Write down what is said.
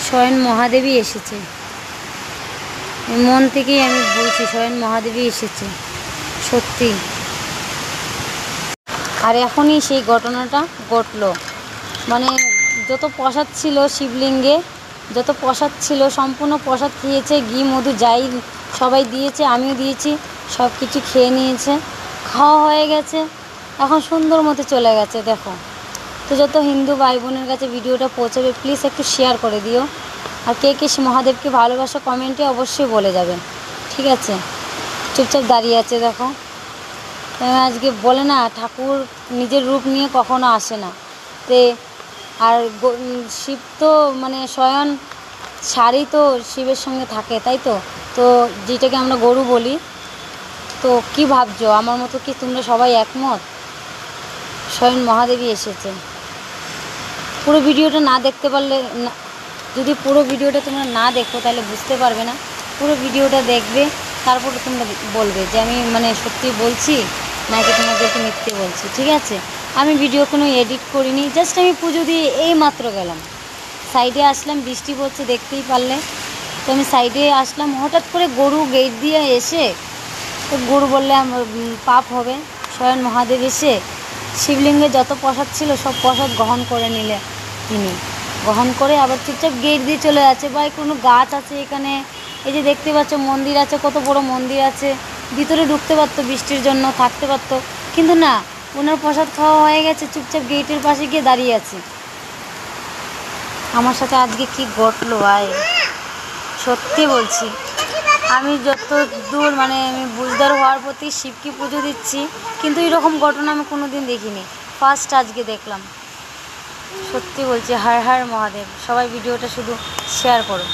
স্বয়ং মহাদেবী এসেছে, মন থেকেই আমি বলছি স্বয়ং মহাদেবী এসেছে সত্যি। আর এখনই সেই ঘটনাটা ঘটলো, মানে যত প্রসাদ ছিল শিবলিঙ্গে, যত প্রসাদ ছিল সম্পূর্ণ প্রসাদ খেয়েছে, ঘি মধু যাই সবাই দিয়েছে, আমিও দিয়েছি, সব কিছু খেয়ে নিয়েছে, খাওয়া হয়ে গেছে, এখন সুন্দর মতো চলে গেছে। দেখো তো যত হিন্দু ভাই বোনের কাছে ভিডিওটা পৌঁছাবে প্লিজ একটু শেয়ার করে দিও। আর কে কে মহাদেবকে ভালোবাসা কমেন্টে অবশ্যই বলে যাবেন, ঠিক আছে। চুপচাপ দাঁড়িয়ে আছে দেখো, আজকে বলে না ঠাকুর নিজের রূপ নিয়ে কখনো আসে না, তে আর শিব তো মানে স্বয়ং শাড়ি তো শিবের সঙ্গে থাকে, তাই তো, তো যেটাকে আমরা গরু বলি। তো কি ভাবছো, আমার মতো কি তোমরা সবাই একমত? স্বয়ং মহাদেবী এসেছে। পুরো ভিডিওটা না দেখতে পারলে, যদি পুরো ভিডিওটা তোমরা না দেখো তাহলে বুঝতে পারবে না। পুরো ভিডিওটা দেখবে, তারপরে তোমরা বলবে যে আমি মানে সত্যি বলছি নাকি তোমাদেরকে মিথ্যে বলছি, ঠিক আছে। আমি ভিডিও কোনো এডিট করিনি, জাস্ট আমি পুজো দিয়ে এই মাত্র গেলাম, সাইডে আসলাম, বৃষ্টি পড়ছে দেখতেই পারলে, তো আমি সাইডে আসলাম, হঠাৎ করে গরু গেট দিয়ে এসে, তো গরু বললে আমার পাপ হবে। স্বয়ং মহাদেব এসে শিবলিঙ্গে যত প্রসাদ ছিল সব প্রসাদ গ্রহণ করে নিলে, তিনি গ্রহণ করে আবার চুপচাপ গেট দিয়ে চলে যাচ্ছে। বা কোনো গাছ আছে এখানে, এই যে দেখতে পাচ্ছ মন্দির আছে, কত বড় মন্দির আছে, ভিতরে ঢুকতে পারতো, বৃষ্টির জন্য থাকতে পারতো, কিন্তু না, ওনার প্রসাদ খাওয়া হয়ে গেছে, চুপচাপ গেটের পাশে গিয়ে দাঁড়িয়ে আছে। আমার সাথে আজকে কি ঘটলো ভাই, সত্যি বলছি, আমি যত দূর মানে আমি বুঝদার হওয়ার প্রতি শিবকে পুজো দিচ্ছি, কিন্তু এরকম ঘটনা আমি কোনো দিন দেখিনি, ফার্স্ট আজকে দেখলাম। সত্যি বলছি, হর হর মহাদেব। সবাই ভিডিওটা শুধু শেয়ার করো।